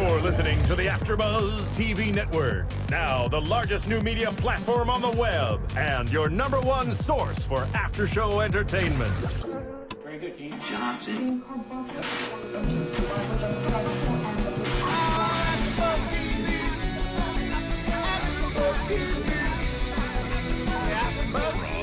You're listening to the AFTERBUZZ TV network. Now, the largest new media platform on the web and your #1 source for after-show entertainment. Very good, King Johnson.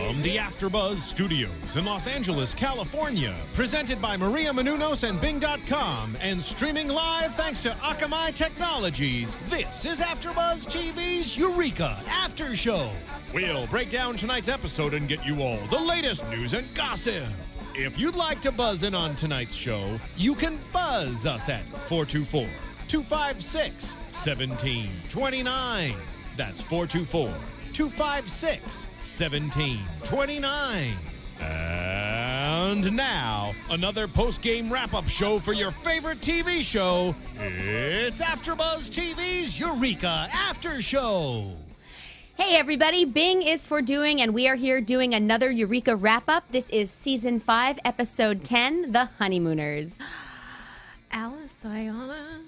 From the AFTERBUZZ Studios in Los Angeles, California, presented by Maria Menounos and Bing.com, and streaming live thanks to Akamai Technologies, this is AFTERBUZZ TV's Eureka After Show. We'll break down tonight's episode and get you all the latest news and gossip. If you'd like to buzz in on tonight's show, you can buzz us at 424-256-1729. That's 424-256-1729. And now, another post-game wrap-up show for your favorite TV show. It's AFTERBUZZ TV's Eureka After Show. Hey everybody, Bing is for doing, and we are here doing another Eureka wrap-up. This is Season 5, Episode 10, The Honeymooners. Alice, Diana.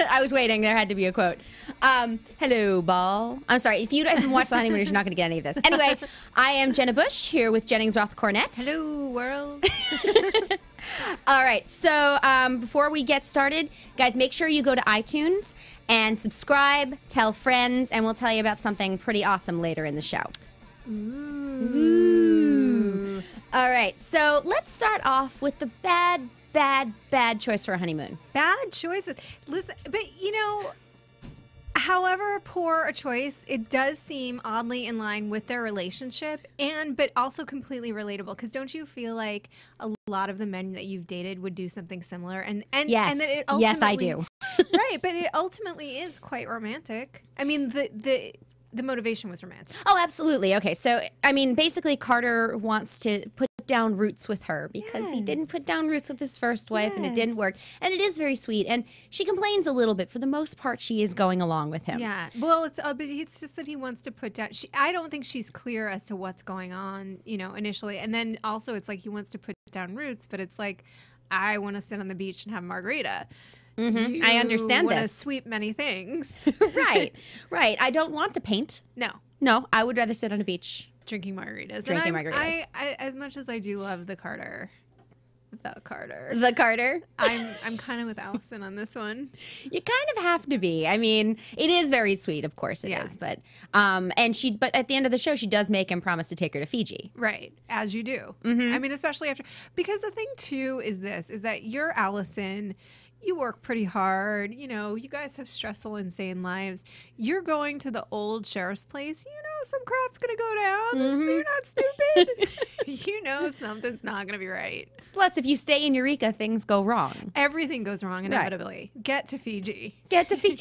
I was waiting. There had to be a quote. Hello, Ball. I'm sorry. If you haven't watched The Honeymooners, you're not going to get any of this. Anyway, I am Jenna Busch here with Jennings Roth Cornet. Hello, world. All right. So before we get started, guys, make sure you go to iTunes and subscribe, tell friends, and we'll tell you about something pretty awesome later in the show. Ooh. All right. So let's start off with the bad choice for a honeymoon. Bad choices. Listen, but you know, however poor a choice, it does seem oddly in line with their relationship, but also completely relatable. Because don't you feel like a lot of the men that you've dated would do something similar? Yes, and that it yes, I do. Right, but it ultimately is quite romantic. I mean, the motivation was romantic. Oh, absolutely. Okay, so, I mean, basically Carter wants to put down roots with her because he didn't put down roots with his first wife and it didn't work. And it is very sweet. And she complains a little bit. For the most part, she is going along with him. Yeah. Well, it's just that he wants to put down. I don't think she's clear as to what's going on, you know, initially. And then also it's like he wants to put down roots, but it's like, I want to sit on the beach and have a margarita. Mm-hmm. I understand this. You want to sweep many things. Right. I don't want to paint. No, I would rather sit on a beach. Drinking margaritas. Margaritas. I as much as I do love the Carter, I'm kind of with Allison on this one. You kind of have to be. I mean, it is very sweet, of course it is. But but at the end of the show, she does make him promise to take her to Fiji. Right, as you do. I mean, especially after, because the thing too is that you're Allison. You work pretty hard. You know, you guys have stressful, insane lives. You're going to the old sheriff's place. You know, some crap's going to go down. You're not stupid. You know something's not going to be right. Plus, if you stay in Eureka, things go wrong. Everything goes wrong inevitably. Right. Get to Fiji.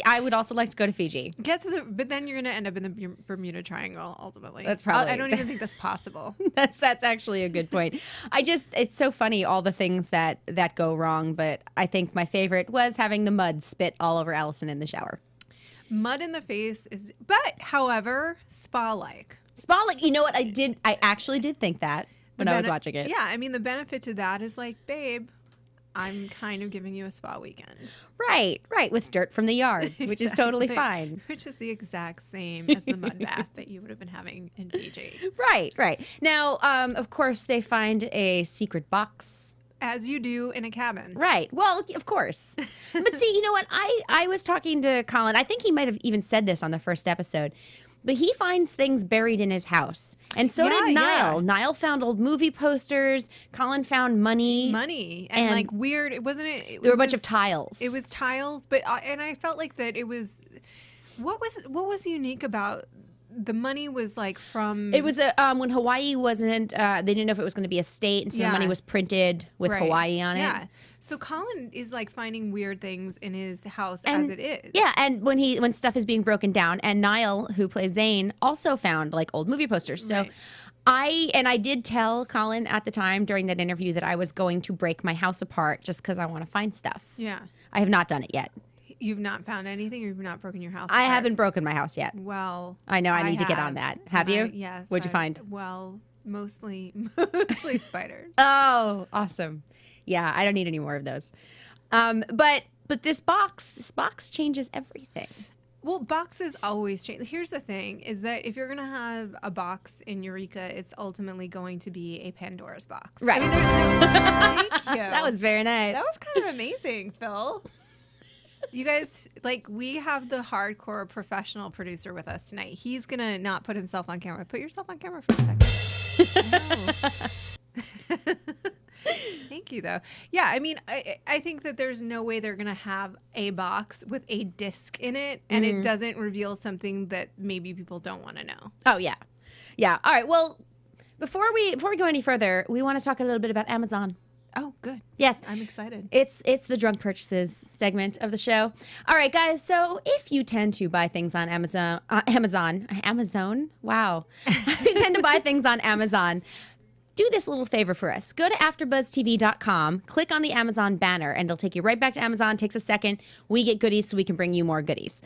I would also like to go to Fiji. But then you're going to end up in the Bermuda Triangle, ultimately. That's probably. I don't even think that's possible. That's actually a good point. it's so funny, all the things that go wrong, but I think my favorite was having the mud spit all over Allison in the shower. Mud in the face however, spa-like. Spa-like, you know what, I actually did think that when I was watching it. Yeah, I mean, the benefit to that is like, babe, I'm kind of giving you a spa weekend. Right, with dirt from the yard, which is totally fine. Which is the exact same as the mud bath that you would have been having in Fiji. Right. Now, of course, they find a secret box. As you do in a cabin. Right. Well, of course. But see, you know what? I was talking to Colin. I think he might have even said this on the first episode. But he finds things buried in his house. And so did Niall. Yeah. Niall found old movie posters. Colin found money. And like weird, wasn't it? There were a bunch of tiles. It was tiles. But and I felt like that it was, what was unique about the money was like from... It was when Hawaii wasn't... they didn't know if it was going to be a state, and so the money was printed with Hawaii on it. Yeah. So Colin is like finding weird things in his house as it is. Yeah, and when stuff is being broken down, and Niall, who plays Zane, also found like old movie posters. So I did tell Colin at the time during that interview that I was going to break my house apart just because I want to find stuff. Yeah. I have not done it yet. You've not found anything, or you've not broken your house? I haven't broken my house yet. Well, I know I need to get on that. Have you? Yes. What'd you find? Well, mostly spiders. Oh, awesome. Yeah, I don't need any more of those. But this box changes everything. Well, boxes always change. Here's the thing, is that if you're going to have a box in Eureka, it's ultimately going to be a Pandora's box. Right. I mean, there's no... Thank you. That was very nice. That was kind of amazing, Phil. You guys, like, we have the hardcore professional producer with us tonight. He's going to not put himself on camera. Put yourself on camera for a second. Thank you, though. Yeah, I mean, I think that there's no way they're going to have a box with a disc in it, and it doesn't reveal something that maybe people don't want to know. Oh, yeah. Yeah. All right. Well, before we go any further, we want to talk a little bit about Amazon. Oh, good. Yes. I'm excited. It's the drunk purchases segment of the show. All right, guys. So if you tend to buy things on Amazon. Wow. If you tend to buy things on Amazon, do this little favor for us. Go to AfterBuzzTV.com, click on the Amazon banner, and it'll take you right back to Amazon. Takes a second. We get goodies so we can bring you more goodies.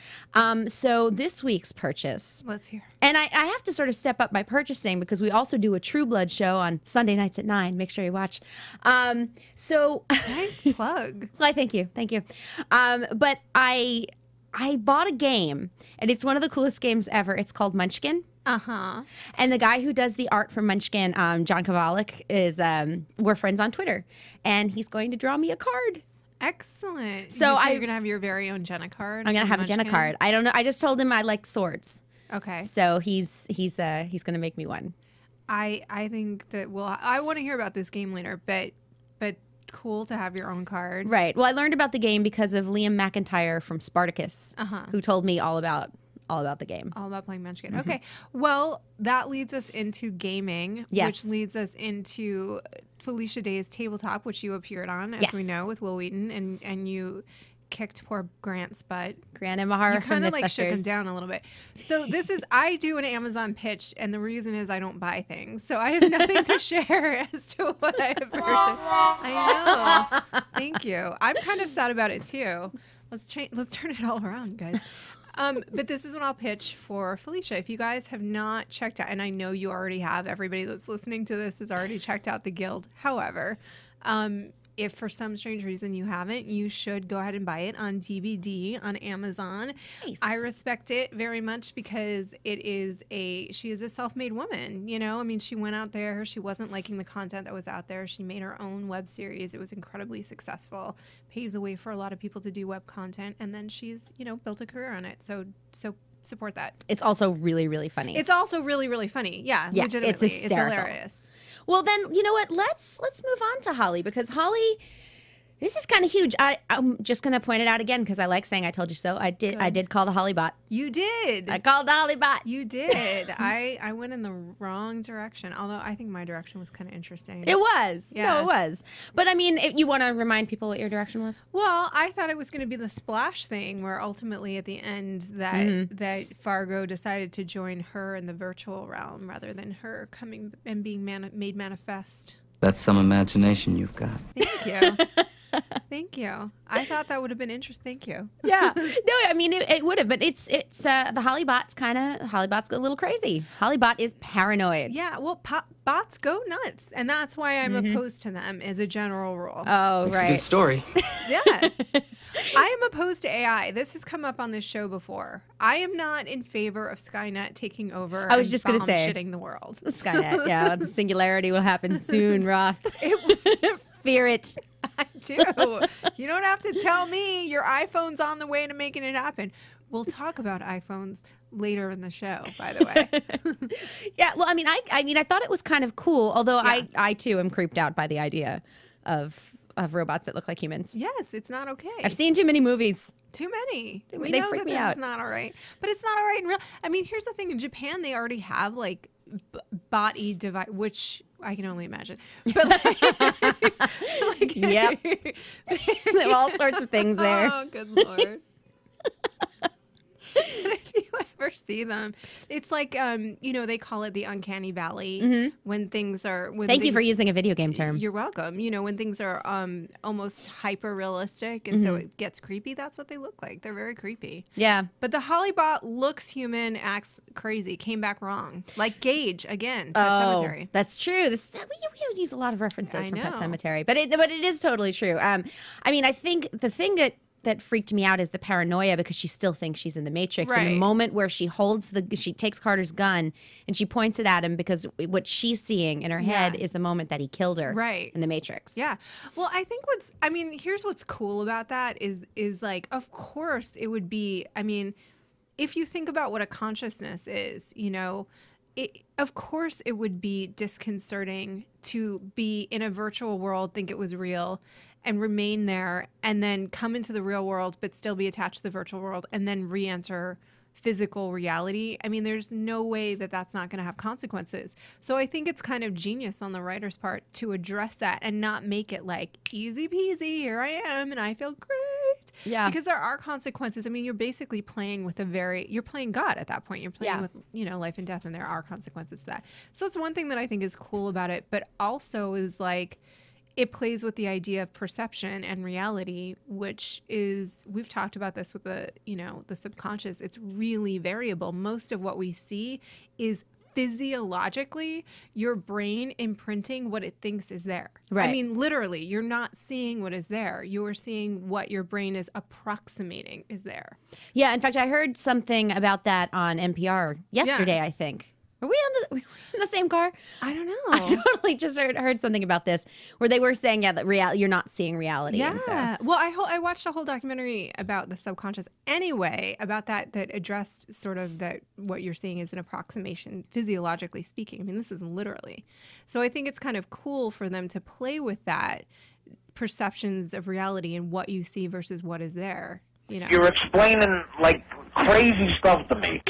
So this week's purchase. Let's hear. And I have to sort of step up my purchasing because we also do a True Blood show on Sunday nights at 9. Make sure you watch. Nice plug. Well, thank you. Thank you. But I bought a game, and it's one of the coolest games ever. It's called Munchkin. Uh-huh. And the guy who does the art for Munchkin, John Kovalik, is we're friends on Twitter, and he's going to draw me a card. Excellent. So you're gonna have your very own Jenna card. I'm gonna have a Jenna card. I don't know. I just told him I like swords. Okay. So he's gonna make me one. I think that I want to hear about this game later, but cool to have your own card. Right. Well, I learned about the game because of Liam McIntyre from Spartacus, who told me all about the game. All about playing Munchkin. Okay. Well, that leads us into gaming, which leads us into Felicia Day's Tabletop, which you appeared on, as we know, with Will Wheaton, and you kicked poor Grant's butt. Grant Imahar. You kind of like shook him down a little bit. So I do an Amazon pitch, and the reason is I don't buy things. So I have nothing to share as to what I have purchased. I know. Thank you. I'm kind of sad about it too. Let's turn it all around, guys. But this is what I'll pitch for Felicia. If you guys have not checked out, and I know you already have, everybody that's listening to this has already checked out the Guild. However, if for some strange reason you haven't, you should go ahead and buy it on DVD on Amazon. Nice. I respect it very much because she is a self-made woman. You know, I mean, she went out there, she wasn't liking the content that was out there. She made her own web series. It was incredibly successful, paved the way for a lot of people to do web content. And then she's, built a career on it. So support that. It's also really, really funny. It's also really, really funny. Yeah, legitimately. It's hysterical. It's hilarious. Well, then, you know what? Let's move on to Holly, because Holly, this is kind of huge. I'm just going to point it out again because I like saying I told you so. I did call the Holly bot. You did. I called the Holly bot. You did. I went in the wrong direction, although I think my direction was kind of interesting. It was. Yeah. No, it was. But I mean, you want to remind people what your direction was? Well, I thought it was going to be the splash thing where ultimately at the end that Fargo decided to join her in the virtual realm rather than her coming and being made manifest. That's some imagination you've got. Thank you. Thank you. I thought that would have been interesting. Thank you. Yeah. No, I mean, it would have, but it's the Hollybot's Hollybot's a little crazy. Hollybot is paranoid. Yeah. Well, bots go nuts. And that's why I'm opposed to them as a general rule. Oh, That's right. a good story. Yeah. I am opposed to AI. This has come up on this show before. I am not in favor of Skynet taking over. I was just going to say, shitting the world. Skynet. Yeah. The singularity will happen soon, Roth. Fear it. I do. You don't have to tell me your iPhone's on the way to making it happen. We'll talk about iPhones later in the show, by the way. Yeah, well, I mean, I thought it was kind of cool, although I too am creeped out by the idea of robots that look like humans. Yes, it's not okay. I've seen too many movies. Too many. We They know freak that me this out. is not all right. But it's not all right in real. I mean, here's the thing. In Japan, they already have like bot-y device, which I can only imagine. But like Yep. They have all sorts of things there. Oh, good Lord. If you ever see them. It's like, you know, they call it the uncanny valley when things are. Thank you for using a video game term. You're welcome. You know, when things are almost hyper realistic and so it gets creepy. That's what they look like. They're very creepy. Yeah. But the Hollybot looks human, acts crazy, came back wrong. Like Gage again. Pet Sematary. That's true. We use a lot of references from Pet Sematary, but it is totally true. I mean, I think the thing that freaked me out is the paranoia because she still thinks she's in the Matrix. Right. And the moment where she takes Carter's gun and she points it at him because what she's seeing in her head is the moment that he killed her in the Matrix. Yeah. Well, I think here's what's cool about that is like, of course it would be, I mean, if you think about what a consciousness is, you know, of course it would be disconcerting to be in a virtual world, think it was real, and remain there, and then come into the real world, but still be attached to the virtual world, and then re-enter physical reality. I mean, there's no way that that's not going to have consequences. So I think it's kind of genius on the writer's part to address that and not make it like easy peasy, here I am, and I feel great. Yeah. Because there are consequences. I mean, you're basically playing with you're playing God at that point. You're playing with, you know, life and death, and there are consequences to that. So that's one thing that I think is cool about it, but also is like, it plays with the idea of perception and reality, which is, we've talked about this with the subconscious. It's really variable. Most of what we see is physiologically your brain imprinting what it thinks is there. Right. I mean, literally, you're not seeing what is there. You're seeing what your brain is approximating is there. Yeah. In fact, I heard something about that on NPR yesterday, I think. Are we in the same car? I don't know. I totally just heard something about this where they were saying, that you're not seeing reality. Yeah. And so. Well, I watched a whole documentary about the subconscious anyway, about that addressed sort of that what you're seeing is an approximation, physiologically speaking. I mean, this is literally. So I think it's kind of cool for them to play with that perceptions of reality and what you see versus what is there. You know, you're explaining like crazy stuff to me.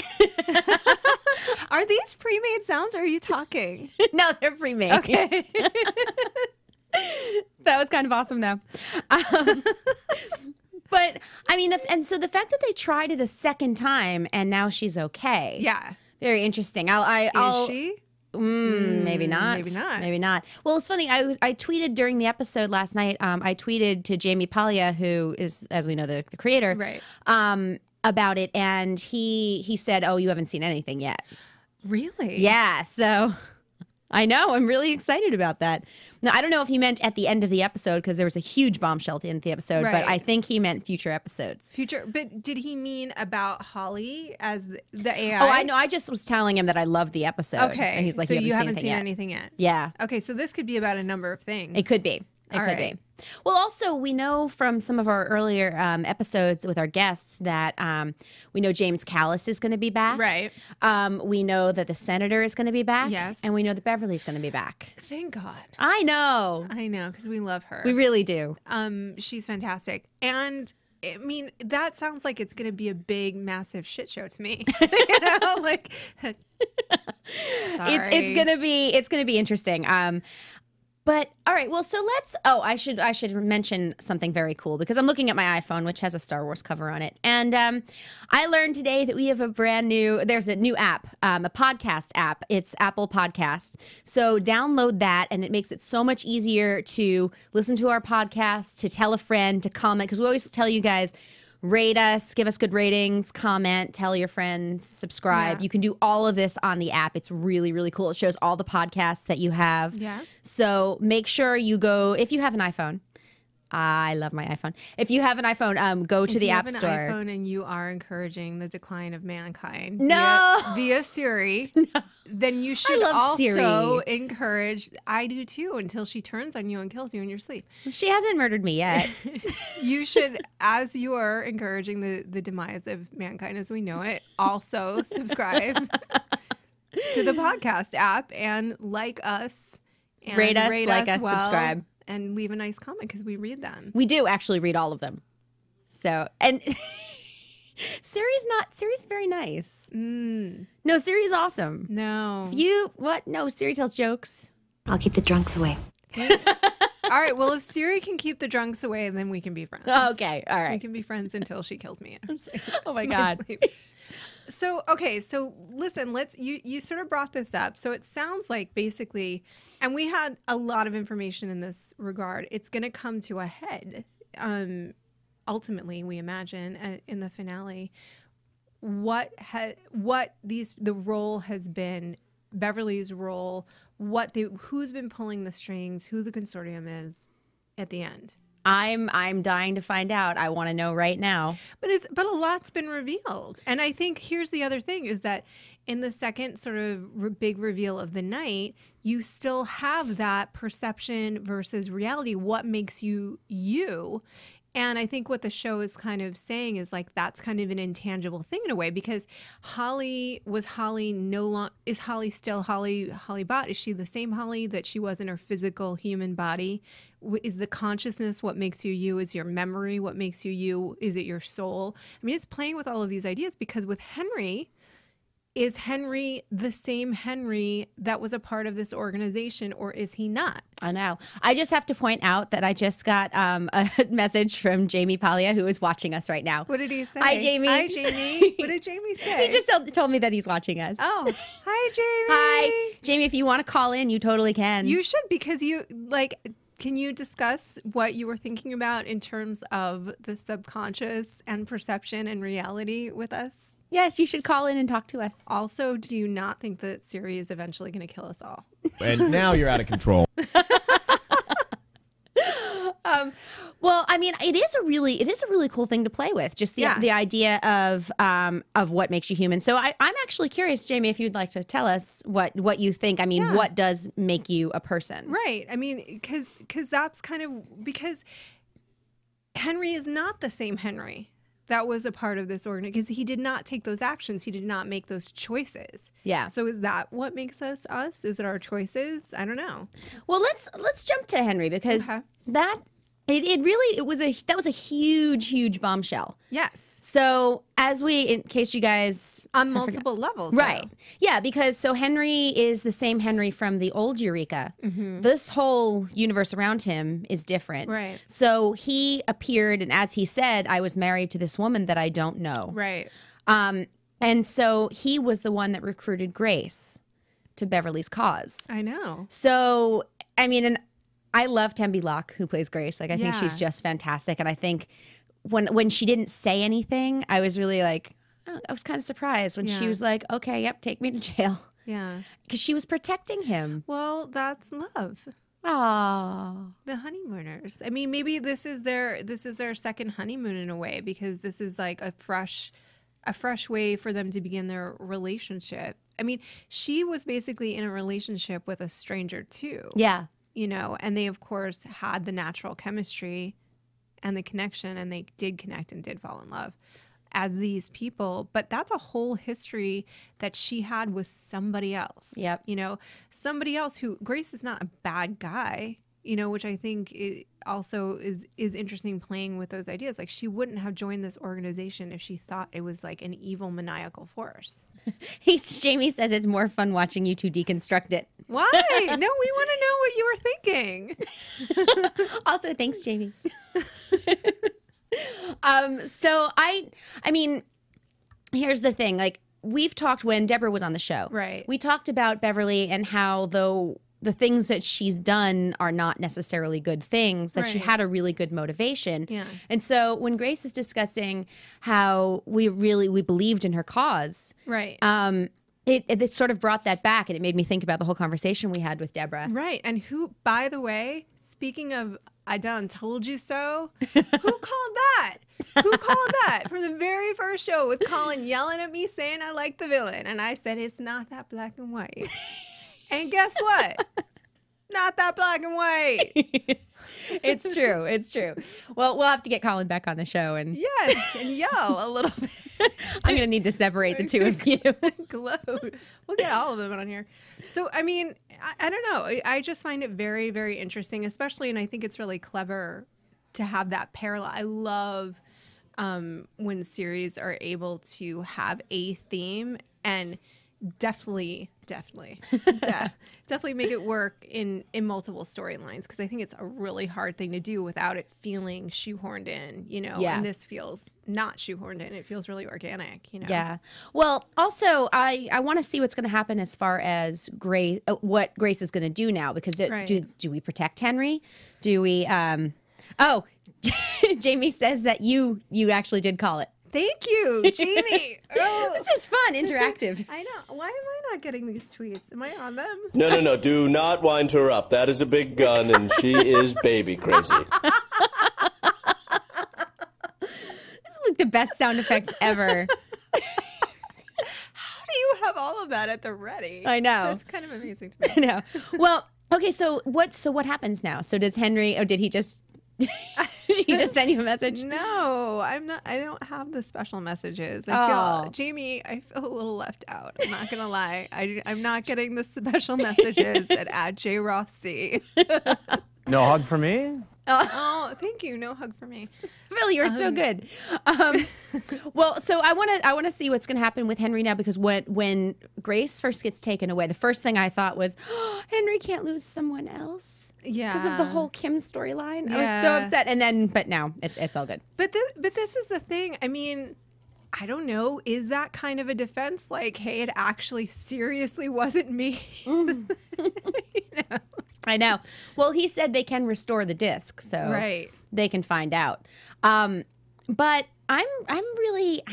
Are these pre-made sounds or are you talking? No, they're pre-made. Okay. That was kind of awesome, though. But, I mean, so the fact that they tried it a second time and now she's okay. Yeah. Very interesting. Is she? Maybe not. Maybe not. Maybe not. Well, it's funny. I tweeted during the episode last night. I tweeted to Jamie Paglia, who is, as we know, the creator, right? About it, and he said, "Oh, you haven't seen anything yet." Really? Yeah. So I know. I'm really excited about that. Now, I don't know if he meant at the end of the episode because there was a huge bombshell at the end of the episode, but I think he meant future episodes. But did he mean about Holly as the AI? Oh, I know. I just was telling him that I loved the episode. Okay. And he's like, so you haven't seen anything yet? Yeah. Okay, so this could be about a number of things. It could be. It could be. Well, also, we know from some of our earlier episodes with our guests that we know James Callis is going to be back. Right. We know that the senator is going to be back. Yes. And we know that Beverly's going to be back. Thank God. I know. I know, because we love her. We really do. She's fantastic. And I mean, that sounds like it's going to be a big, massive shit show to me. You know, like, sorry. It's gonna be interesting. But all right, well, so let's. Oh, I should mention something very cool because I'm looking at my iPhone, which has a Star Wars cover on it, and I learned today that we have there's a new app, a podcast app. It's Apple Podcasts. So download that, and it makes it so much easier to listen to our podcast, to tell a friend, to comment, because we always tell you guys. Rate us, give us good ratings, comment, tell your friends, subscribe. Yeah. You can do all of this on the app. It's really, really cool. It shows all the podcasts that you have. Yeah. So make sure you go, if you have an iPhone. I love my iPhone. If you have an iPhone, go to the App Store. If you have an iPhone and you are encouraging the decline of mankind via Siri, then you should also encourage, I do too, until she turns on you and kills you in your sleep. She hasn't murdered me yet. You should, as you are encouraging the demise of mankind as we know it, also subscribe to the podcast app and like us. And rate us, like us, subscribe. And leave a nice comment because we read them. We do actually read all of them. So, and Siri's very nice. No, Siri's awesome. No. No, Siri tells jokes. I'll keep the drunks away. All All right. Well, if Siri can keep the drunks away, then we can be friends. Okay. All right. We can be friends until she kills me. Oh my God. So, okay. So listen, you sort of brought this up. So it sounds like basically, and we had a lot of information in this regard. It's going to come to a head. Ultimately, we imagine in the finale, the role has been, Beverly's role, who's been pulling the strings, who the consortium is at the end. I'm dying to find out. I want to know right now. But a lot's been revealed. And I think here's the other thing is that in the second sort of big reveal of the night, you still have that perception versus reality. What makes you you? And I think what the show is kind of saying is like that's kind of an intangible thing in a way, because is Holly still Holly Bott? Is she the same Holly that she was in her physical human body? Is the consciousness what makes you you? Is your memory what makes you you? Is it your soul? I mean, it's playing with all of these ideas, because with Henry, is Henry the same Henry that was a part of this organization, or is he not? I know. I just have to point out that I just got a message from Jamie Paglia, who is watching us right now. What did he say? Hi, Jamie. Hi, Jamie. What did Jamie say? He just told me that he's watching us. Oh, hi, Jamie. Hi. Jamie, if you want to call in, you totally can. You should, because can you discuss what you were thinking about in terms of the subconscious and perception and reality with us? Yes, you should call in and talk to us. Also, do you not think that Siri is eventually going to kill us all? And now you're out of control. Well, I mean, it is a really cool thing to play with. Just the idea of what makes you human. So I'm actually curious, Jamie, if you'd like to tell us what you think. I mean, what does make you a person? Right. I mean, because that's kind of, because Henry is not the same Henry that was a part of this organization, because he did not take those actions. He did not make those choices. Yeah. So is that what makes us us? Is it our choices? I don't know. Well, let's jump to Henry, because that was a huge bombshell. Yes. So in case you guys on multiple levels, right? Though. Yeah, because Henry is the same Henry from the old Eureka. Mm-hmm. This whole universe around him is different, right? So he appeared, and as he said, I was married to this woman that I don't know, right? And so he was the one that recruited Grace to Beverly's cause. I know. So I mean, and I love Tembi Locke, who plays Grace. Like, I think she's just fantastic. And I think when she didn't say anything, I was really like, I was kind of surprised when she was like, okay, yep, take me to jail. Yeah. Because she was protecting him. Well, that's love. Aww. The honeymooners. I mean, maybe this is their second honeymoon in a way, because this is like a fresh way for them to begin their relationship. I mean, she was basically in a relationship with a stranger too. Yeah. You know, and they, of course, had the natural chemistry and the connection, and they did connect and did fall in love as these people. But that's a whole history that she had with somebody else. Yep. You know, somebody else who, Grace is not a bad guy, you know, which I think also is interesting, playing with those ideas. Like, she wouldn't have joined this organization if she thought it was like an evil, maniacal force. Jamie says it's more fun watching you two deconstruct it. Why? No, we want to know what you were thinking. Also, thanks, Jamie. So I mean, here's the thing. Like, we've talked when Deborah was on the show. Right. We talked about Beverly and how, though the things that she's done are not necessarily good things, that she had a really good motivation. Yeah. And so when Grace is discussing how we believed in her cause, right? It sort of brought that back, and it made me think about the whole conversation we had with Deborah. Right. And who, by the way, speaking of I done told you so, who called that? Who called that? From the very first show, with Colin yelling at me saying I like the villain. And I said, it's not that black and white. And guess what? Not that black and white. It's true. It's true. Well, we'll have to get Colin back on the show and yell a little bit. I'm gonna need to separate the two of you. Gloat. We'll get all of them on here. So, I mean, I don't know. I just find it very, very interesting, especially, and I think it's really clever to have that parallel. I love when series are able to have a theme and definitely make it work in multiple storylines, because I think it's a really hard thing to do without it feeling shoehorned in, you know. Yeah. And this feels not shoehorned in. It feels really organic, you know. Yeah. Well, also, I want to see what's going to happen as far as Grace, what Grace is going to do now, because do we protect Henry? Do we? Oh, Jamie says that you actually did call it. Thank you, Jamie. Oh. This is fun, interactive. I know. Why am I not getting these tweets? Am I on them? No. Do not wind her up. That is a big gun, and she is baby crazy. This is like the best sound effects ever. How do you have all of that at the ready? I know. That's kind of amazing to me. I know. Well, okay. So what happens now? So does Henry? Oh, did he just? She just sent you a message? No, I'm not. I don't have the special messages. Jamie, I feel a little left out. I'm not gonna lie. I'm not getting the special messages at @JRothC. No hug for me? Oh, thank you. No hug for me. Phil, you're so good. Well, so I want to see what's going to happen with Henry now, because when Grace first gets taken away, the first thing I thought was, oh, Henry can't lose someone else. Yeah, because of the whole Kim storyline. I was so upset, but now it's all good. But this is the thing. I mean, I don't know. Is that kind of a defense? Like, hey, it actually seriously wasn't me. You know? I know. Well, he said they can restore the disc, so they can find out. But I'm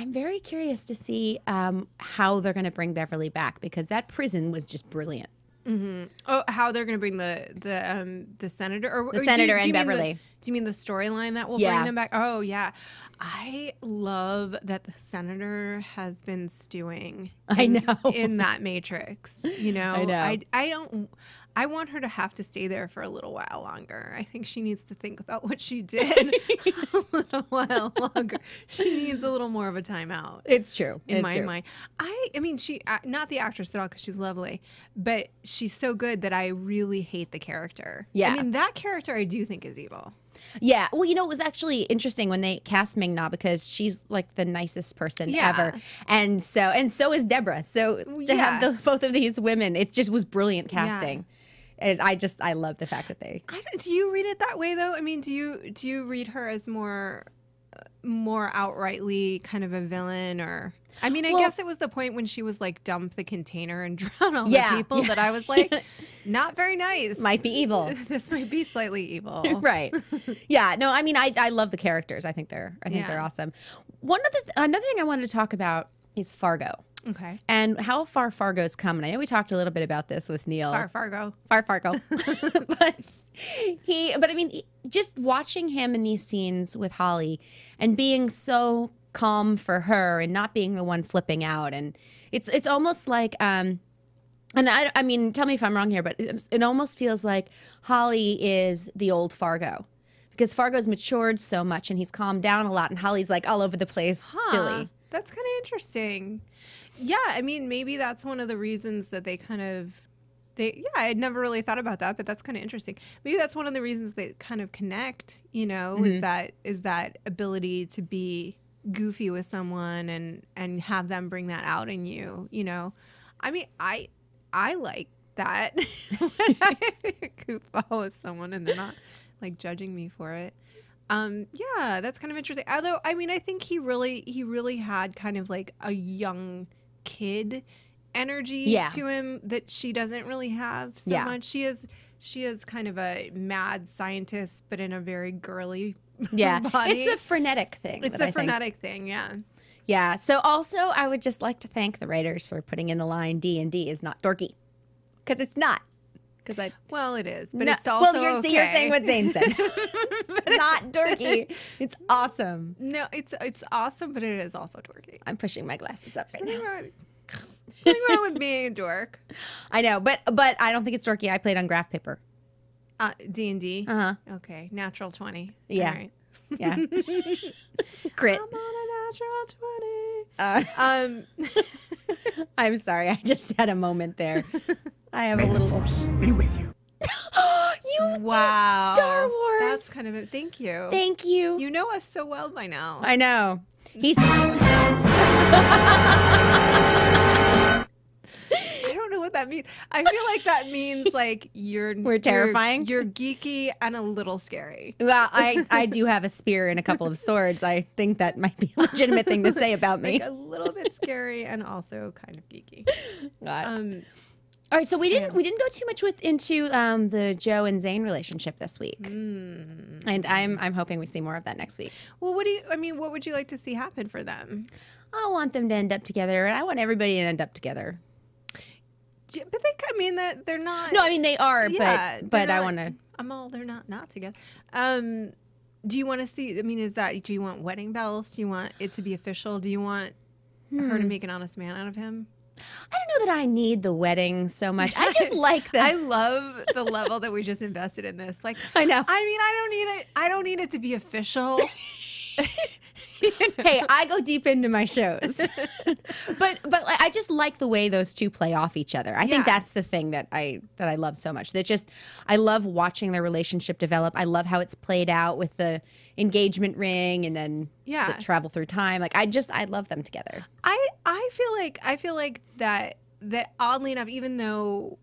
very curious to see how they're going to bring Beverly back, because that prison was just brilliant. Mm-hmm. Oh, how they're going to bring the senator, or the senator and Beverly? Do you mean the storyline that will bring them back? Oh yeah, I love that the senator has been stewing. I know, in that Matrix. You know, I know. I don't. I want her to have to stay there for a little while longer. I think she needs to think about what she did a little while longer. She needs a little more of a timeout. It's true. In my mind. I mean, she, not the actress at all, because she's lovely, but she's so good that I really hate the character. Yeah. I mean, that character I do think is evil. Yeah. Well, you know, it was actually interesting when they cast Ming-Na, because she's like the nicest person ever. And so is Deborah. So to have both of these women, it just was brilliant casting. Yeah. And I love the fact that they. Do you read it that way though? I mean, do you read her as more outrightly kind of a villain, or? I mean, I guess it was the point when she was like, dump the container and drown all the people, that I was like, not very nice. Might be evil. This might be slightly evil. Right. Yeah. No, I mean, I love the characters. I think they're awesome. Another thing I wanted to talk about is Fargo. Okay. And how far Fargo's come. And I know we talked a little bit about this with Neil. Fargo. But I mean, just watching him in these scenes with Holly and being so calm for her and not being the one flipping out, and it's almost like and I mean, tell me if I'm wrong here, but it almost feels like Holly is the old Fargo, because Fargo's matured so much and he's calmed down a lot, and Holly's like all over the place, silly. That's kind of interesting. Yeah, I mean, maybe that's one of the reasons that they kind of I had never really thought about that, but that's kind of interesting. Maybe that's one of the reasons they kind of connect, you know, is that ability to be goofy with someone and have them bring that out in you, you know. I mean, I like that when I goof off with someone and they're not like judging me for it. Yeah, that's kind of interesting. Although, I mean, I think he really had kind of like a young kid energy to him that she doesn't really have so much. She is kind of a mad scientist, but in a very girly body. It's the frenetic thing. It's the frenetic thing, yeah. Yeah. So also, I would just like to thank the writers for putting in the line D&D is not dorky, because it's not. Well, it is, but it's also you're saying what Zane said. Not dorky. It's awesome. No, it's awesome, but it is also dorky. I'm pushing my glasses up right now. There's nothing wrong with being a dork. I know, but I don't think it's dorky. I played on graph paper. D&D? Uh-huh. Okay, natural 20. Yeah. All right. Yeah. Crit. I'm on a natural 20. I'm sorry. I just had a moment there. I have a little. Be with you. You did Star Wars. That's kind of it. Thank you. Thank you. You know us so well by now. I know. He's. what that means. I feel like that means like we're terrifying. You're geeky and a little scary. Well, I do have a spear and a couple of swords. I think that might be a legitimate thing to say about me. Like a little bit scary and also kind of geeky. All right, so we didn't go too much into the Joe and Zane relationship this week, and I'm hoping we see more of that next week. Well, what would you like to see happen for them? I want them to end up together, and I want everybody to end up together. Yeah, but they're not. No, I mean they are, yeah, but I want to. They're not together. Do you want to see? I mean, do you want wedding bells? Do you want it to be official? Do you want her to make an honest man out of him? I don't know that I need the wedding so much. I just like I love the level that we just invested in this. Like, I know. I mean, I don't need it to be official. Hey, I go deep into my shows, but I just like the way those two play off each other. I think that's the thing that I love so much. I love watching their relationship develop. I love how it's played out with the engagement ring and then the travel through time. Like I love them together. I feel like that oddly enough, even though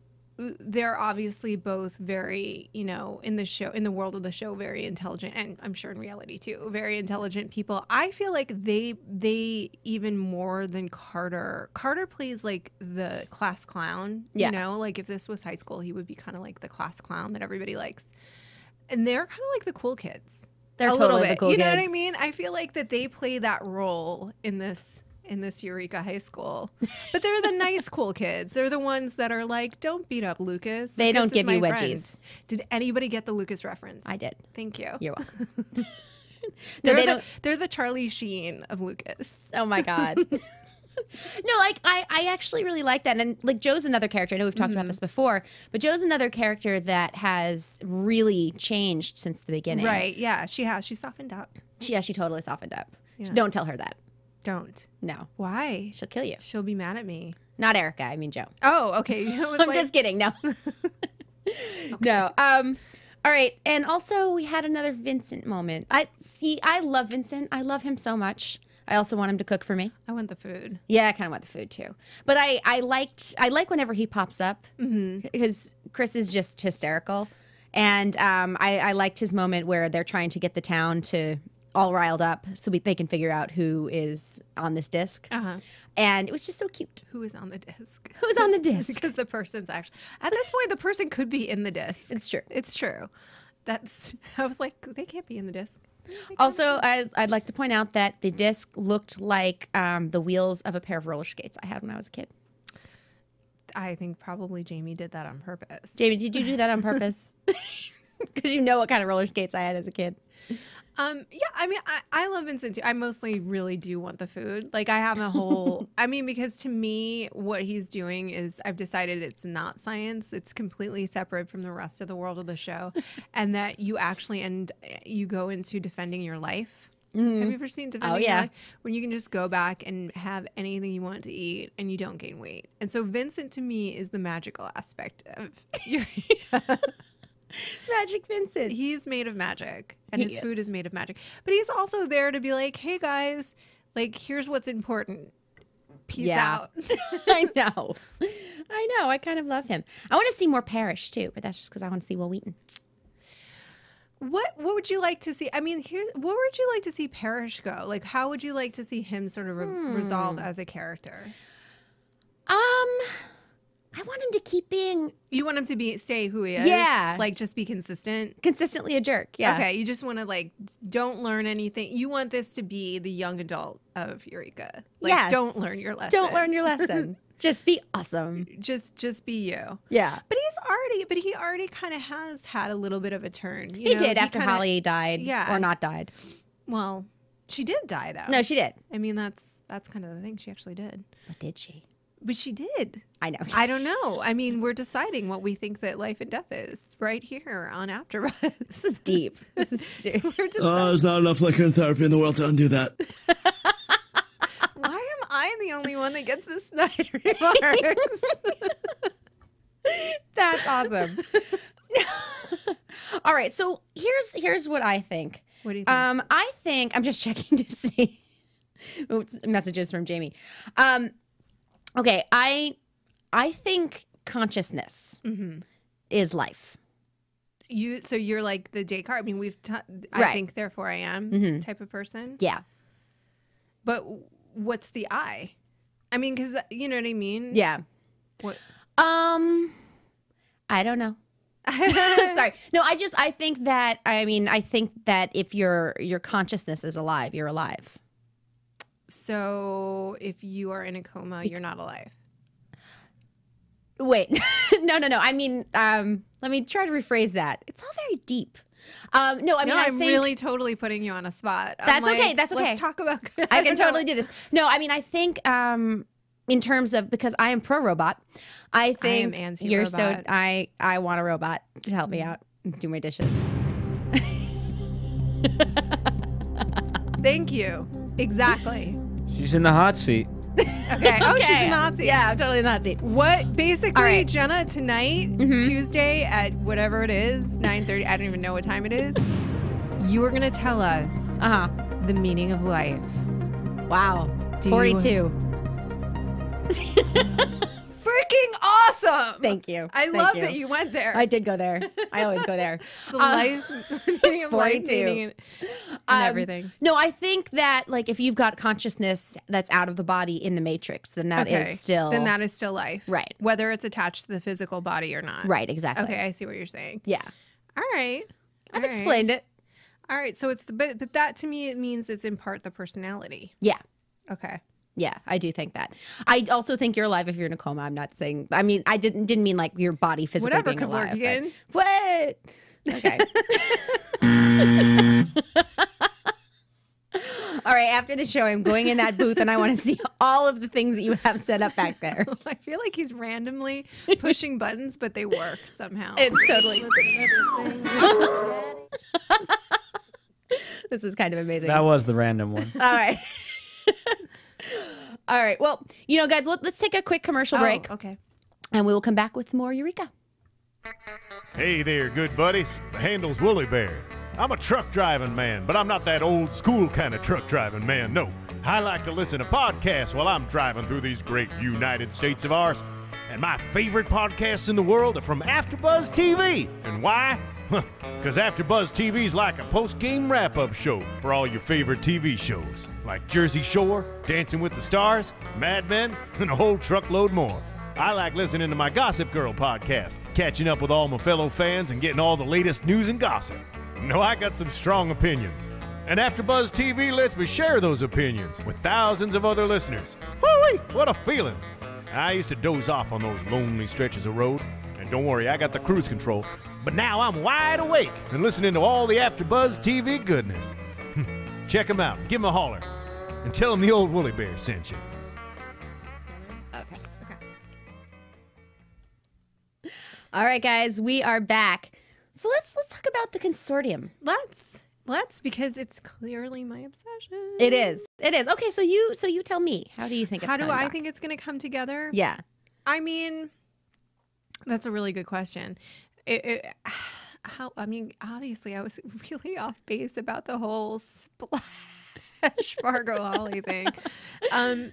they're obviously both very, in the world of the show, very intelligent, and I'm sure in reality too, very intelligent people. I feel like they even more than Carter plays like the class clown, like if this was high school, he would be kind of like the class clown that everybody likes. And they're kind of like the cool kids. They're totally the cool kids. You know what I mean? I feel like that they play that role in this Eureka High School. But they're the nice, cool kids. They're the ones that are like, don't beat up Lucas. They don't give you wedgies. Friend. Did anybody get the Lucas reference? I did. Thank you. You're welcome. They're the Charlie Sheen of Lucas. Oh my God. No, like I actually really like that. And like Joe's another character. I know we've talked about this before, but Joe's another character that has really changed since the beginning. Right. Yeah, she has. She softened up. She totally softened up. Yeah. Don't tell her that. Don't. No. Why? She'll kill you. She'll be mad at me. Not Erica. I mean Joe. Oh, okay. I'm just kidding. No. Okay. No. All right. And also we had another Vincent moment. I love Vincent. I love him so much. I also want him to cook for me. I want the food. Yeah, I kind of want the food too. But I like whenever he pops up because Chris is just hysterical. And I liked his moment where they're trying to get the town to all riled up so they can figure out who is on this disc. And it was just so cute. Who is on the disc? Who's on the disc? Because the person's actually, at this point, the person could be in the disc. It's true. It's true. I was like, they can't be in the disc. Also, I'd like to point out that the disc looked like the wheels of a pair of roller skates I had when I was a kid. I think probably Jamie did that on purpose. Jamie, did you do that on purpose? Because you know what kind of roller skates I had as a kid. Yeah, I mean, I love Vincent too. I mostly really do want the food. Like I have a whole, I mean, because to me, what he's doing is I've decided it's not science. It's completely separate from the rest of the world of the show. And that you actually, you go into defending your life. Have you ever seen Defending Your Life? When you can just go back and have anything you want to eat and you don't gain weight. And so Vincent to me is the magical aspect of your Magic Vincent. He's made of magic and his food is made of magic. But he's also there to be like, hey guys, like here's what's important. Peace out. I know. I kind of love him. I want to see more Parrish too, but that's just because I want to see Will Wheaton. What would you like to see? I mean, what would you like to see Parrish go? Like, how would you like to see him sort of resolve as a character? I want him to keep being. You want him to stay who he is? Yeah. Like, just be consistent? Consistently a jerk, yeah. Okay, you just want to, like, don't learn anything. You want this to be the young adult of Eureka. Like, yes. Don't learn your lesson. Don't learn your lesson. Just be awesome. Just be you. Yeah. But he already kind of has had a little bit of a turn. He did after Holly died. Yeah. Or not died. Well, she did die, though. No, she did. I mean, that's kind of the thing. She actually did. But did she? But she did. I know. I don't know. I mean, we're deciding what we think that life and death is right here on AfterBuzz. This is deep. This is deep. There's not enough liquor and therapy in the world to undo that. Why am I the only one that gets the snide remarks? That's awesome. All right. So here's what I think. What do you think? I think I'm just checking to see messages from Jamie. Okay, I think consciousness is life. So you're like the Descartes. I mean, I think, therefore I am type of person. Yeah. But what's the I? I mean, because you know what I mean? Yeah. What? I don't know. Sorry. No, I think that, if your consciousness is alive, you're alive. So if you are in a coma, you're not alive. Wait, no. I mean, let me try to rephrase that. It's all very deep. I'm really totally putting you on a spot. That's okay. That's okay. Let's talk about. I can totally do this. No, I mean, I think in terms of, because I am pro robot, I think you're so. I want a robot to help me out and do my dishes. Thank you. Exactly. She's in the hot seat. Okay. Oh, she's in the hot seat. Yeah, I'm totally in the hot seat. What basically, Jenna, tonight, Tuesday at whatever it is, 9:30. I don't even know what time it is. You are gonna tell us the meaning of life. Wow. 42. Freaking awesome! Thank you. I love that you went there. I did go there. I always go there. The meaning of 42. life, meaning and everything. No, I think that like if you've got consciousness that's out of the body in the matrix, then that is still life, right? Whether it's attached to the physical body or not, right? Exactly. Okay, I see what you're saying. Yeah. All right. I've explained it. All right. So it's but that to me it means it's in part the personality. Yeah. Okay. Yeah, I do think that. I also think you're alive if you're in a coma. I'm not saying. I mean, I didn't mean like your body physically Whatever being could alive. work again. What? Okay. All right. After the show, I'm going in that booth and I want to see all of the things that you have set up back there. I feel like he's randomly pushing buttons, but they work somehow. It's totally. This is kind of amazing. That was the random one. All right. All right. Well, guys, let's take a quick commercial break. Okay. And we will come back with more Eureka. Hey there, good buddies. The handle's Woolly Bear. I'm a truck driving man, but I'm not that old school kind of truck driving man. No, I like to listen to podcasts while I'm driving through these great United States of ours. And my favorite podcasts in the world are from AFTERBUZZ TV. And why? Because AFTERBUZZ TV is like a post-game wrap-up show for all your favorite TV shows, like Jersey Shore, Dancing with the Stars, Mad Men, and a whole truckload more. I like listening to my Gossip Girl podcast, catching up with all my fellow fans and getting all the latest news and gossip. No, I got some strong opinions. And AFTERBUZZ TV lets me share those opinions with thousands of other listeners. Woo-wee, what a feeling. I used to doze off on those lonely stretches of road. And don't worry, I got the cruise control. But now I'm wide awake and listening to all the AFTERBUZZ TV goodness. Check them out. Give them a holler. And tell them the old Woolly Bear sent you. Okay. All right, guys, we are back. So let's talk about the consortium. Let's because it's clearly my obsession. It is. Okay, so you tell me. How do you think it's going to think it's going to come together? Yeah. I mean, that's a really good question. Obviously I was really off base about the whole Splash Fargo Holly thing. I don't know.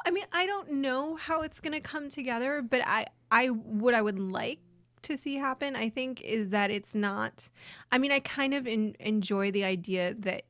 I mean, I don't know how it's going to come together, but what I would like to see happen, I think, is that it's not. I mean, I kind of enjoy the idea that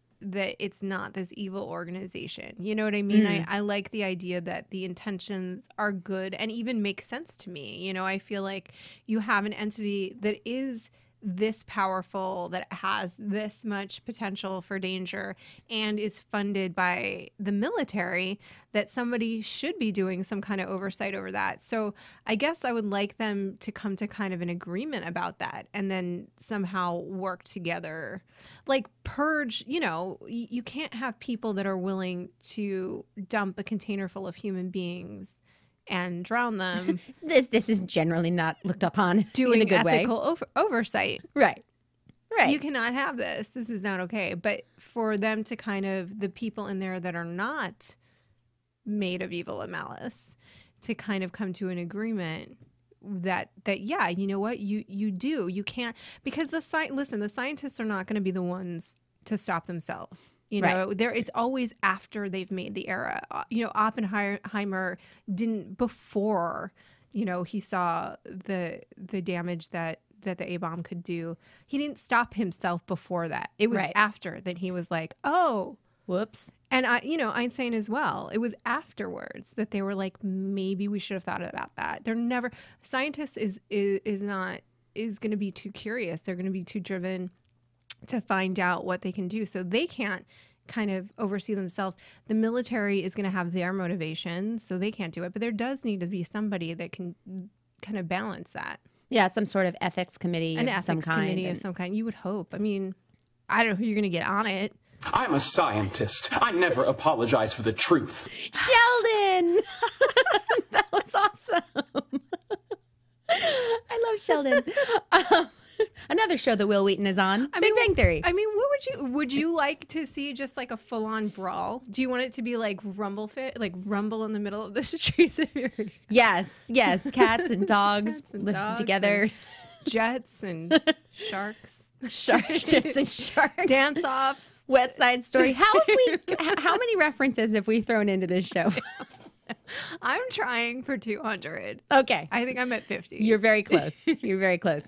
it's not this evil organization. You know what I mean? I like the idea that the intentions are good and even make sense to me. I feel like you have an entity that is this powerful, that has this much potential for danger and is funded by the military, that somebody should be doing some kind of oversight over that. So I guess I would like them to come to kind of an agreement about that and then somehow work together. Like purge, you can't have people that are willing to dump a container full of human beings and drown them. This is generally not looked upon doing in a good ethical way. Oversight. Right. You cannot have this. This is not okay. But for them to kind of, the people in there that are not made of evil and malice, to kind of come to an agreement that yeah, you know what, you can't, because the scientists are not going to be the ones to stop themselves. It's always after they've made the error. Oppenheimer didn't before you know, he saw the damage that the A-bomb could do. He didn't stop himself before that. It was after that he was like, oh, whoops. And Einstein as well. It was afterwards that they were like, maybe we should have thought about that. They're never, scientists is going to be too curious. They're going to be too driven to find out what they can do. So they can't kind of oversee themselves. The military is going to have their motivations, so they can't do it. But there does need to be somebody that can kind of balance that. Yeah, some sort of ethics committee An of ethics some kind. committee of some kind. You would hope. I mean, I don't know who you're going to get on it. I'm a scientist. I never apologize for the truth. Sheldon! That was awesome. I love Sheldon. Another show that Will Wheaton is on, Big Bang Theory. I mean, what would you like to see? Just like a full-on brawl? Do you want it to be like Rumble in the middle of the streets of Eureka? Yes, cats and dogs living together, jets and sharks, jets and sharks, dance-offs, West Side Story. How many references have we thrown into this show? I'm trying for 200. Okay. I think I'm at 50. You're very close. You're very close.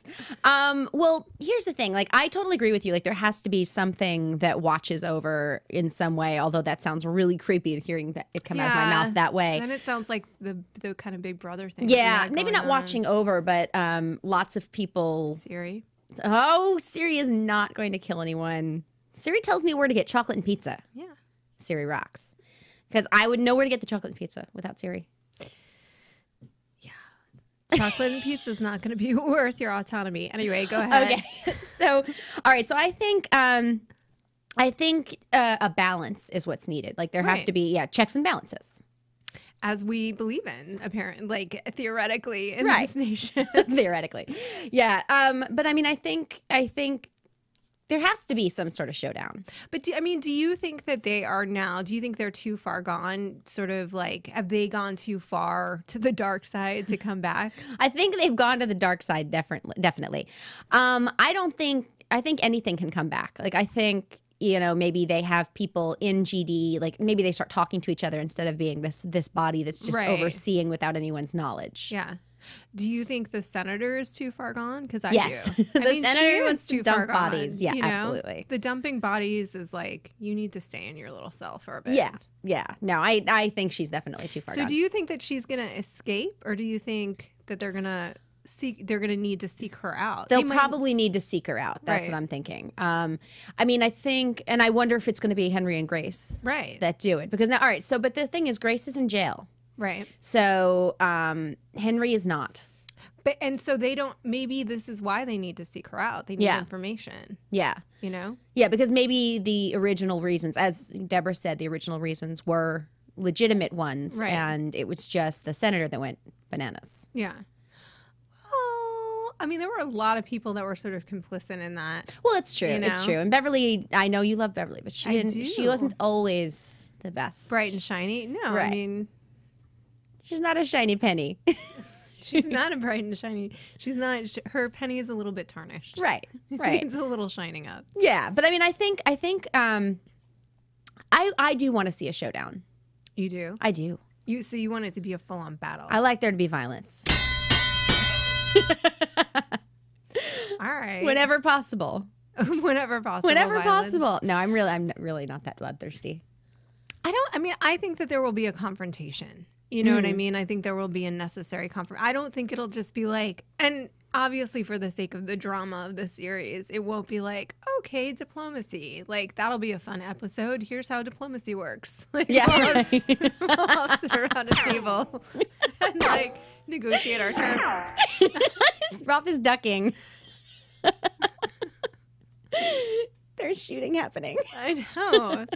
Well, here's the thing. Like, I totally agree with you. Like, there has to be something that watches over in some way, although that sounds really creepy hearing that it come out of my mouth that way. Then it sounds like the kind of Big Brother thing. Yeah, maybe not watching over, but lots of people. Siri? Oh, Siri is not going to kill anyone. Siri tells me where to get chocolate and pizza. Yeah. Siri rocks. Because I would know where to get the chocolate and pizza without Siri. Yeah. Chocolate and pizza is not going to be worth your autonomy. Anyway, go ahead. Okay. So, all right. So I think a balance is what's needed. Like there have to be, checks and balances. As we believe in, apparently, like theoretically in this nation. Theoretically. Yeah. But I mean, I think there has to be some sort of showdown. But do you think that they are now? Do you think they're too far gone? Sort of like, have they gone too far to the dark side to come back? I think they've gone to the dark side, definitely. I think anything can come back. Like, I think, maybe they have people in GD, like maybe they start talking to each other instead of being this body that's just overseeing without anyone's knowledge. Yeah. Do you think the senator is too far gone? Because I do. The senator wants too to dump far gone, bodies. Yeah, absolutely. The dumping bodies is like, you need to stay in your little cell for a bit. Yeah. No, I think she's definitely too far gone. So do you think that she's going to escape, or do you think that they're going to need to seek her out? They'll probably need to seek her out. That's what I'm thinking. I mean, I think, and I wonder if it's going to be Henry and Grace that do it. Because now, all right, so, but the thing is, Grace is in jail. Right. So Henry is not. And so they don't, maybe this is why they need to seek her out. They need information. Yeah. Yeah, because maybe the original reasons, as Deborah said, the original reasons were legitimate ones. Right. And it was just the senator that went bananas. Yeah. Well, I mean, there were a lot of people that were sort of complicit in that. Well, it's true. It's true. And Beverly, I know you love Beverly, but she wasn't always the best. Bright and shiny? No, I mean... She's not a shiny penny. She's not a bright and shiny. She's not. Her penny is a little bit tarnished. Right. Needs a little shining up. Yeah, but I mean, I think I do want to see a showdown. You do? I do. So you want it to be a full-on battle? I like there to be violence. All right. Whenever possible. Whenever possible. Whenever possible. No, I'm really not that bloodthirsty. I think that there will be a confrontation. You know what I mean? I think there will be a necessary confrontation. I don't think it'll just be like, and obviously for the sake of the drama of the series, it won't be like, okay, diplomacy. Like, that'll be a fun episode. Here's how diplomacy works. Like, we'll all sit around a table and like negotiate our terms. Roth is ducking. There's shooting happening. I know.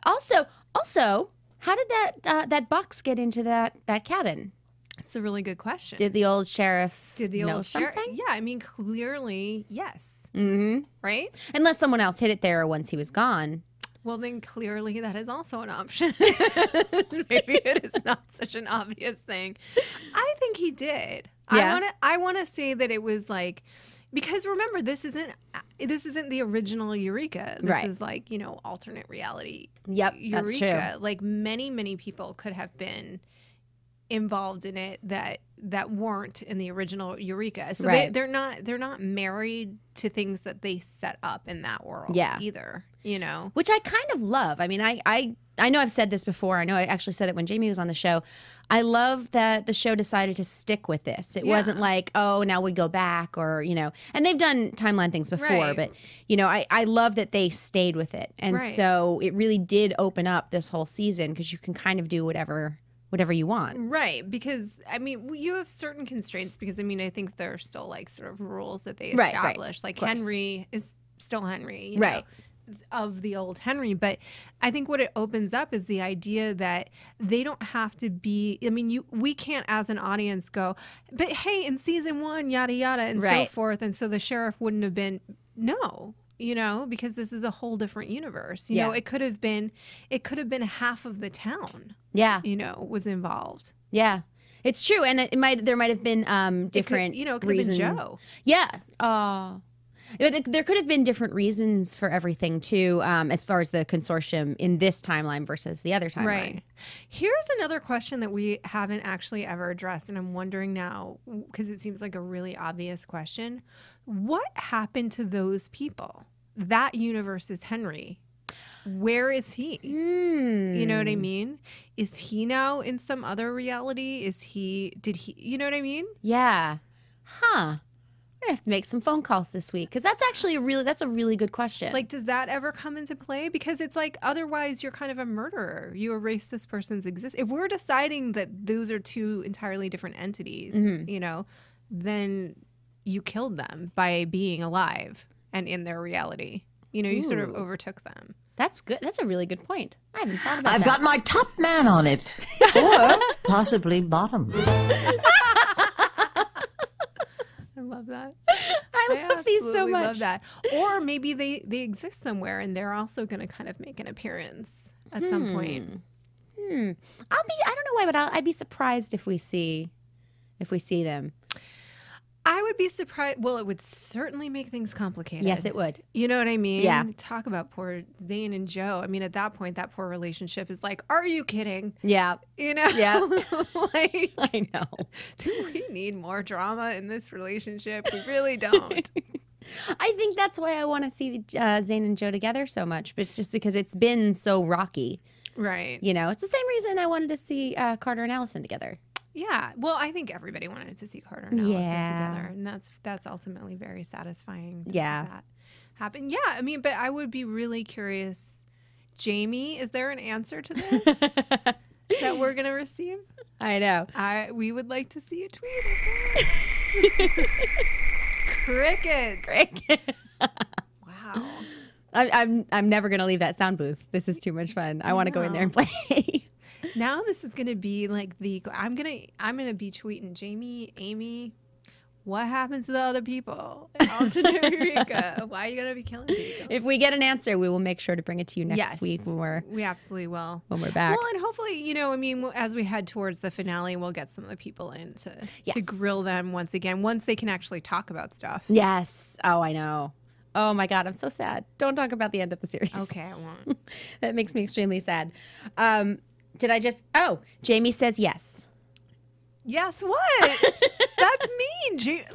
Also, how did that box get into that cabin? That's a really good question. Did the old sheriff know something? Yeah, I mean, clearly, yes. Mm-hmm. Right? Unless someone else hid it there once he was gone. Well, then clearly that is also an option. Maybe it is not such an obvious thing. I think he did. Yeah. I want to say that it was like, because remember, this isn't the original Eureka. This is like, alternate reality. Yep, Eureka. that's true. Like many people could have been involved in it that weren't in the original Eureka. So Right. they're not married to things that they set up in that world either, you know. Which I kind of love. I mean, I know I've said this before. I know I actually said it when Jamie was on the show. I love that the show decided to stick with this. It wasn't like, oh, now we go back or, you know. And they've done timeline things before. Right. But, you know, I love that they stayed with it. And so it really did open up this whole season because you can kind of do whatever you want. Right. Because, I mean, you have certain constraints because, I mean, I think there are still like sort of rules that they established. Like Henry is still Henry. You know, of the old Henry. But I think what it opens up is the idea that they don't have to be, I mean, we can't as an audience go, but hey, in season 1, yada, yada, and so forth. And so the sheriff wouldn't have been, no. You know, because this is a whole different universe. You know, it could have been half of the town. Yeah, you know, was involved. Yeah, it's true, and there might have been different. It could reasons. have been Joe. Yeah. There could have been different reasons for everything too, as far as the consortium in this timeline versus the other timeline. Right. Here's another question that we haven't actually ever addressed, and I'm wondering now because it seems like a really obvious question. What happened to those people? That universe is Henry. Where is he? You know what I mean? Is he now in some other reality? Did he, you know what I mean? Yeah. Huh. I'm gonna have to make some phone calls this week because that's actually that's a really good question. Like, does that ever come into play? Because it's like, otherwise you're kind of a murderer. You erase this person's existence. If we're deciding that those are two entirely different entities, you know, then you killed them by being alive and in their reality. You know, you sort of overtook them. That's good. That's a really good point. I haven't thought about that. I've got my top man on it. Or possibly bottom. I love that. I love these so much. Love that. Or maybe they exist somewhere and they're also going to kind of make an appearance at some point. I don't know why, but I'd be surprised if we see them. I would be surprised. Well, it would certainly make things complicated. Yes, it would. You know what I mean? Yeah. Talk about poor Zane and Joe. I mean, at that point, that poor relationship is like, are you kidding? Yeah. You know? Yeah. Like, I know. Do we need more drama in this relationship? We really don't. I think that's why I want to see Zane and Joe together so much, but it's just because it's been so rocky. Right. You know, it's the same reason I wanted to see Carter and Allison together. Yeah. Well, I think everybody wanted to see Carter and Allison together, and that's ultimately very satisfying to have that happen. Yeah. I mean, but I would be really curious. Jamie, is there an answer to this that we're going to receive? I know. We would like to see a tweet. Cricket. Wow. I'm never going to leave that sound booth. This is too much fun. I want to go in there and play. Now this is gonna be like I'm gonna be tweeting Jamie, Amy, what happens to the other people in alternate Eureka? Why are you gonna be killing people? If we get an answer, we will make sure to bring it to you next week we absolutely will when we're back. Well, and hopefully, you know, I mean, as we head towards the finale, we'll get some of the people in to grill them once again once they can actually talk about stuff. Yes. Oh, I know. Oh my God, I'm so sad. Don't talk about the end of the series. Okay, I won't. That makes me extremely sad. Jamie says yes. Yes, what? That's mean. Just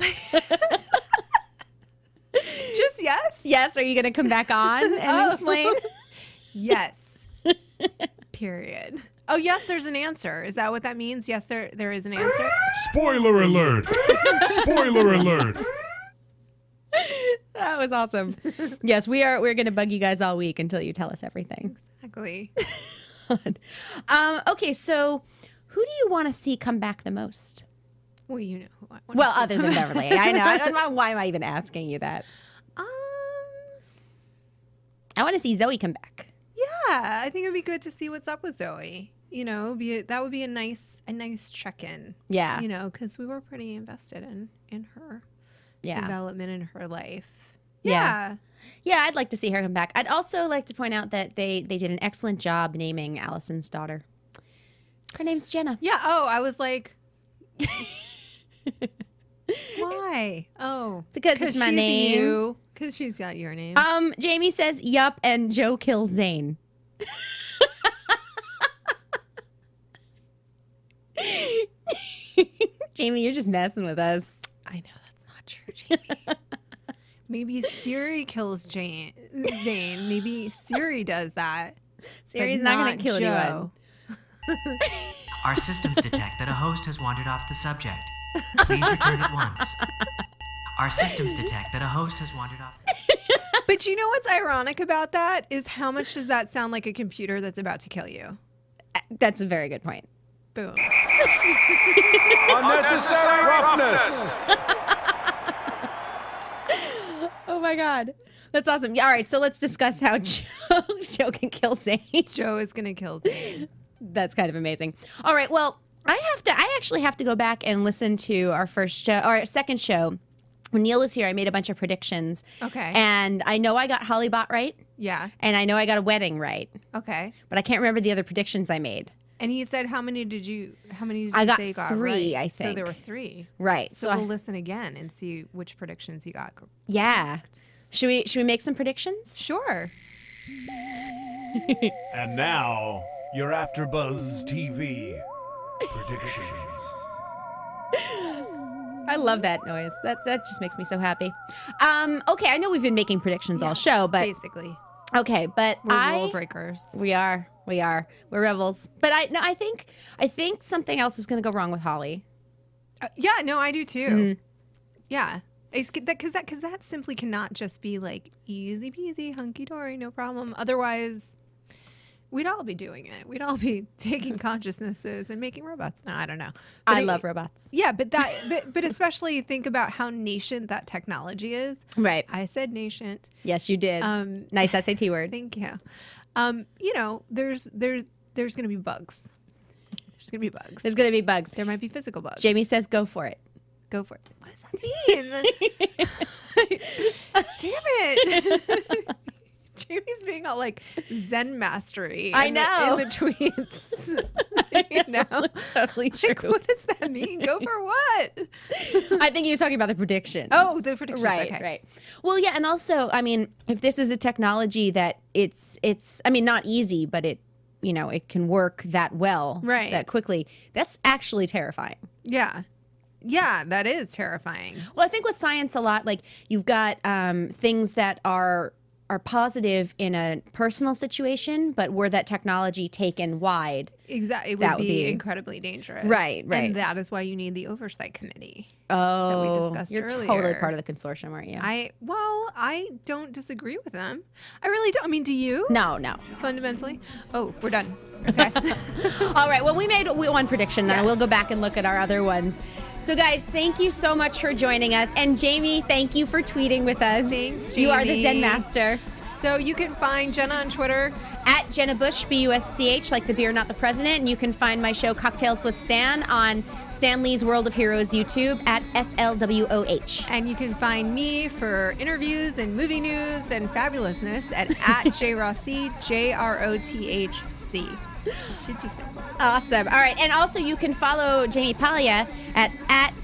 yes? Yes, are you going to come back on and explain? Yes. Period. Oh, yes, there's an answer. Is that what that means? Yes, there is an answer. Spoiler alert. Spoiler alert. That was awesome. Yes, we're going to bug you guys all week until you tell us everything. Exactly. Okay, so who do you want to see come back the most? Well, you know who I want to Well, see. other than Beverly. I know. I don't know why am I even asking you that. I want to see Zoe come back. Yeah, I think it would be good to see what's up with Zoe. You know, that would be a nice check-in. Yeah. You know, because we were pretty invested in her development in her life. Yeah. Yeah, I'd like to see her come back. I'd also like to point out that they did an excellent job naming Allison's daughter. Her name's Jenna. Yeah. Oh, I was like, why? Oh, because it's my name. Because she's got your name. Jamie says yup, and Joe kills Zane. Jamie, you're just messing with us. I know that's not true, Jamie. Maybe Siri kills Zane. Maybe Siri does that. Siri's not going to kill anyone. Our systems detect that a host has wandered off the subject. Please return at once. Our systems detect that a host has wandered off. But you know what's ironic about that is how much does that sound like a computer that's about to kill you? That's a very good point. Boom. Unnecessary roughness. Oh my God. That's awesome. Yeah, all right, so let's discuss how Joe can kill Zane. Joe is going to kill Zane. That's kind of amazing. All right, well, I actually have to go back and listen to our first show, or our second show. When Neil was here, I made a bunch of predictions. Okay. And I know I got Hollybot right. Yeah. And I know I got a wedding right. Okay. But I can't remember the other predictions I made. And he said, how many did you I got say you got 3, right? I think. So there were 3. Right. So we'll listen again and see which predictions you got. Yeah. Should we make some predictions? Sure. And now, your AfterBuzz TV predictions. I love that noise. That just makes me so happy. Okay, I know we've been making predictions all show, but basically. Okay, but we're rule breakers. We are. We're rebels. But I think something else is going to go wrong with Holly. Yeah, no, I do too. Mm-hmm. Yeah. It's because that simply cannot just be like easy peasy, hunky dory, no problem. Otherwise, we'd all be doing it. We'd all be taking consciousnesses and making robots. No, I don't know. But I love robots. Yeah, but but especially think about how nascent that technology is. Right. I said nascent. Yes, you did. Nice SAT word. Thank you. You know, there's going to be bugs. There's going to be bugs. There's going to be bugs. There might be physical bugs. Jamie says, "Go for it." Go for it. What does that mean? Damn it. Jamie's being all like Zen mastery. I know. In the tweets. You know? It's totally true. Like, what does that mean? Go for what? I think he was talking about the predictions. Oh, the predictions. Right, okay. right. Well, yeah, and also, I mean, if this is a technology that it's I mean, not easy, but it can work that well, right, that quickly, that's actually terrifying. Yeah. Yeah, that is terrifying. Well, I think with science a lot, like you've got things that are positive in a personal situation, but were that technology taken wide, exactly, it would be incredibly dangerous. Right. And that is why you need the oversight committee. Oh, that we discussed you're earlier. Totally part of the consortium, aren't you? I don't disagree with them. I really don't. I mean, do you? No. Fundamentally. Oh, we're done. Okay. All right. Well, we made one prediction, and we'll go back and look at our other ones. So, guys, thank you so much for joining us. And, Jamie, thank you for tweeting with us. Thanks, Jamie. You are the Zen Master. So you can find Jenna on Twitter. At Jenna Busch, B-U-S-C-H, like the beer, not the president. And you can find my show, Cocktails with Stan, on Stan Lee's World of Heroes YouTube at SLWOH. And you can find me for interviews and movie news and fabulousness at JRothC, JROTHC. Should do so. Awesome. All right. And also you can follow Jamie Paglia at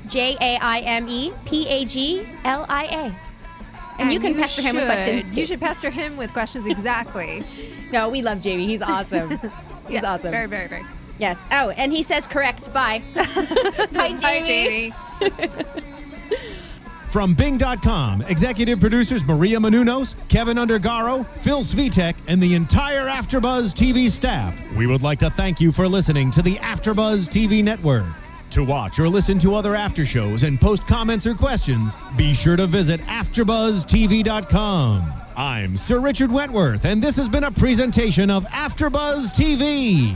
JAIMEPAGLIA. And you can pester him with questions too. You should pester him with questions, exactly. No, we love Jamie. He's awesome. He's awesome. Very, very, very. Yes. Oh, and he says correct. Bye. Bye, Jamie. Bye, Jamie. From Bing.com, executive producers Maria Menounos, Kevin Undergaro, Phil Svitek, and the entire AfterBuzz TV staff, we would like to thank you for listening to the AfterBuzz TV network. To watch or listen to other after shows and post comments or questions, be sure to visit AfterBuzzTV.com. I'm Sir Richard Wentworth, and this has been a presentation of AfterBuzz TV.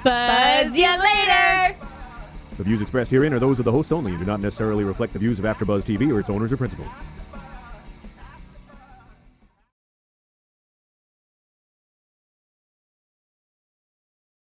Buzz ya later! The views expressed herein are those of the hosts only and do not necessarily reflect the views of AfterBuzz TV or its owners or principals.